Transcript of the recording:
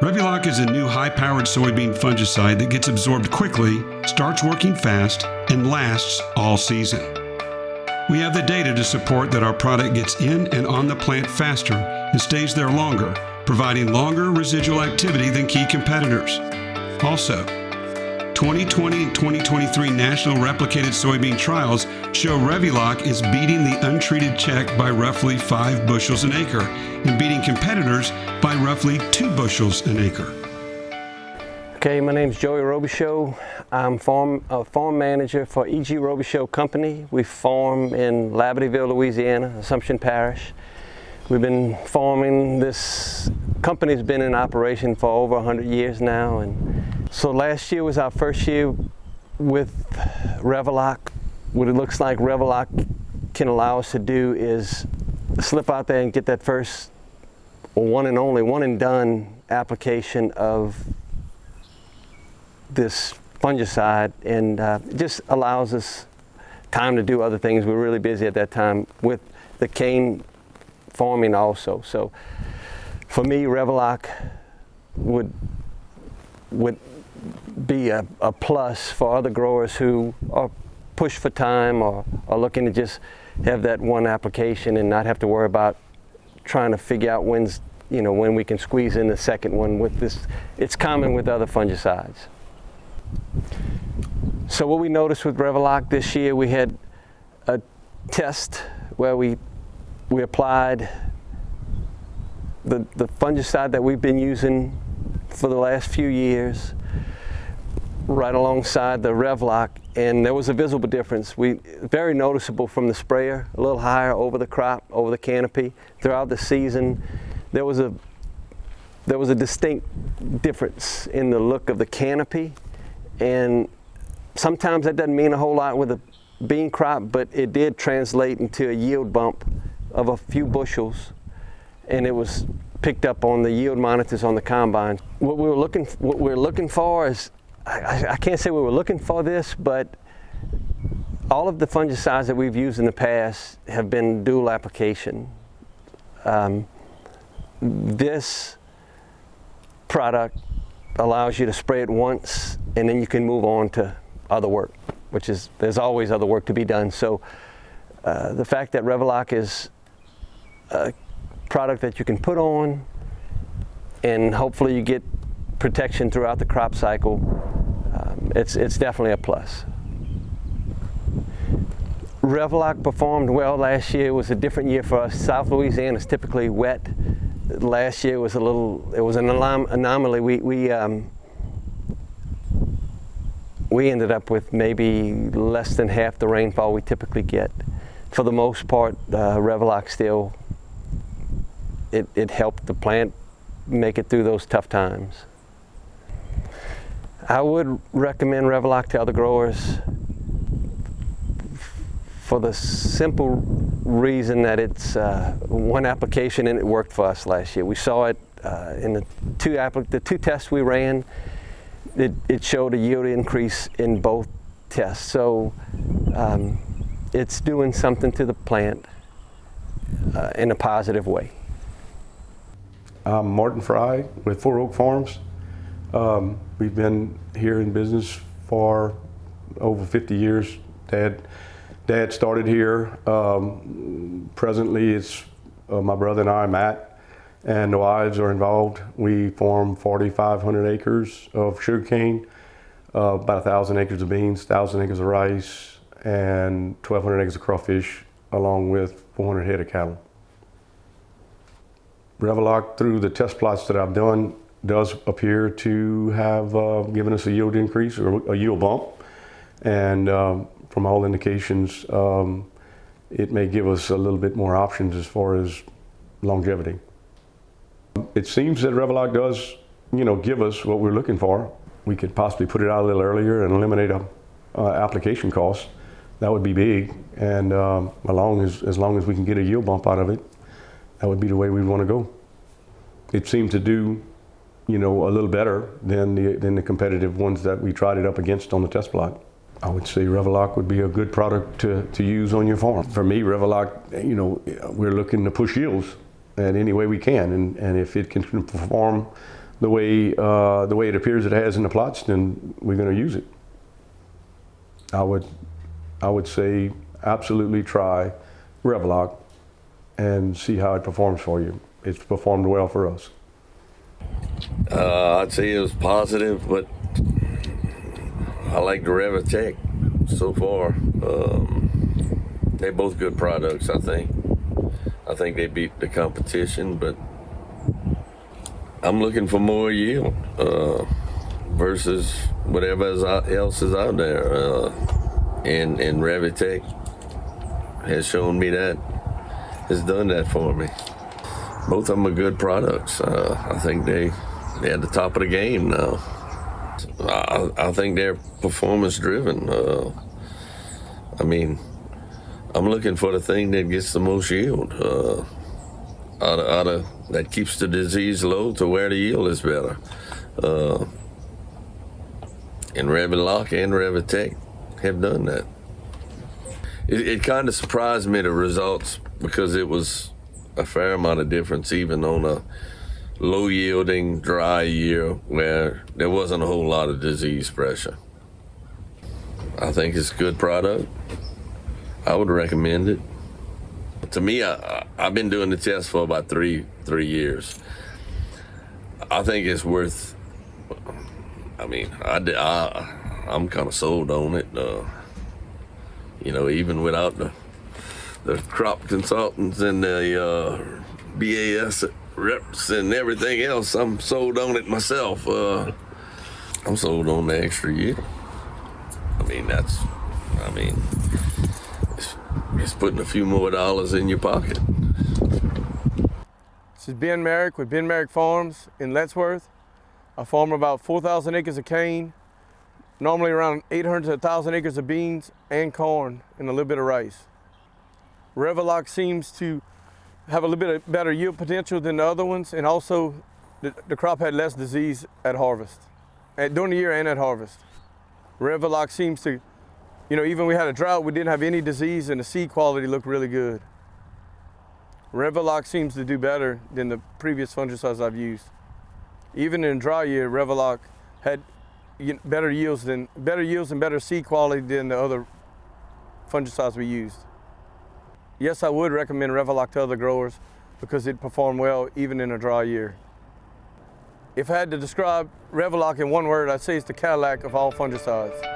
Revuloc is a new high-powered soybean fungicide that gets absorbed quickly, starts working fast, and lasts all season. We have the data to support that our product gets in and on the plant faster and stays there longer, providing longer residual activity than key competitors. Also, 2020 and 2023 national replicated soybean trials show Revuloc is beating the untreated check by roughly 5 bushels an acre and beating competitors by roughly 2 bushels an acre. Okay, my name's Joey Robichaux. I'm a farm manager for E.G. Robichaux Company. We farm in Labadeville, Louisiana, Assumption Parish. We've been farming, this company's been in operation for over 100 years now. And so last year was our first year with Revuloc. What it looks like Revuloc can allow us to do is slip out there and get that first one and done application of this fungicide, and it just allows us time to do other things. We're really busy at that time with the cane farming also. So for me, Revuloc would be a plus for other growers who are pushed for time or are looking to just have that one application and not have to worry about trying to figure out when we can squeeze in the second one with this. It's common with other fungicides. So what we noticed with Revuloc this year, we had a test where we applied the fungicide that we've been using for the last few years right alongside the Revuloc, and there was a visible difference. Very noticeable from the sprayer, a little higher over the crop, over the canopy. Throughout the season, there was a distinct difference in the look of the canopy, and sometimes that doesn't mean a whole lot with a bean crop, but it did translate into a yield bump of a few bushels, and it was picked up on the yield monitors on the combine. What we're looking for is, I can't say we were looking for this, but all of the fungicides that we've used in the past have been dual application. This product allows you to spray it once and then you can move on to other work, which is, there's always other work to be done. So the fact that Revuloc is a product that you can put on and hopefully you get protection throughout the crop cycle, it's definitely a plus. Revuloc performed well last year. It was a different year for us. South Louisiana is typically wet. Last year was it was an anomaly. We ended up with maybe less than half the rainfall we typically get. For the most part, Revuloc still, it helped the plant make it through those tough times. I would recommend Revuloc to other growers for the simple reason that it's one application and it worked for us last year. We saw it in the two tests we ran. It showed a yield increase in both tests. So it's doing something to the plant in a positive way. I'm Martin Fry with Four Oak Farms. We've been here in business for over 50 years. Dad started here. Presently it's my brother and I, Matt, and the wives are involved. We farm 4,500 acres of sugarcane, about 1,000 acres of beans, 1,000 acres of rice, and 1,200 acres of crawfish, along with 400 head of cattle. Revuloc, through the test plots that I've done, does appear to have given us a yield increase or a yield bump, and from all indications, it may give us a little bit more options as far as longevity. It seems that Revuloc does, give us what we're looking for. We could possibly put it out a little earlier and eliminate application costs. That would be big, and as long as we can get a yield bump out of it, that would be the way we want to go. It seemed to do, a little better than the competitive ones that we tried it up against on the test plot. I would say Revuloc would be a good product to use on your farm. For me, Revuloc, we're looking to push yields in any way we can, and if it can perform the way it appears it has in the plots, then we're going to use it. I would say absolutely try Revloc and see how it performs for you. It's performed well for us. I'd say it was positive, but I like the Revitec so far. They're both good products, I think. I think they beat the competition, but I'm looking for more yield versus whatever else is out there. And Revitec has shown me that, has done that for me. Both of them are good products. I think they're at the top of the game now. I think they're performance driven. I mean, I'm looking for the thing that gets the most yield, that keeps the disease low to where the yield is better. And Revloc and Revitec have done that. It kind of surprised me, the results, because it was a fair amount of difference even on a low yielding dry year where there wasn't a whole lot of disease pressure. I think it's a good product. I would recommend it. To me, I've been doing the test for about three years. I think it's worth, I mean, I'm kind of sold on it. Even without the crop consultants and the BASF reps and everything else, I'm sold on it myself. I'm sold on the extra year. It's putting a few more dollars in your pocket. This is Ben Merrick with Ben Merrick Farms in Lettsworth. I farm about 4,000 acres of cane, normally around 800 to 1,000 acres of beans and corn and a little bit of rice. Revloc seems to have a little bit of better yield potential than the other ones, and also the crop had less disease at harvest, during the year and at harvest. Revloc seems to, even we had a drought, we didn't have any disease, and the seed quality looked really good. Revloc seems to do better than the previous fungicides I've used. Even in a dry year, Revloc had better yields and better seed quality than the other fungicides we used. Yes, I would recommend Revloc to other growers because it performed well even in a dry year. If I had to describe Revloc in one word, I'd say it's the Cadillac of all fungicides.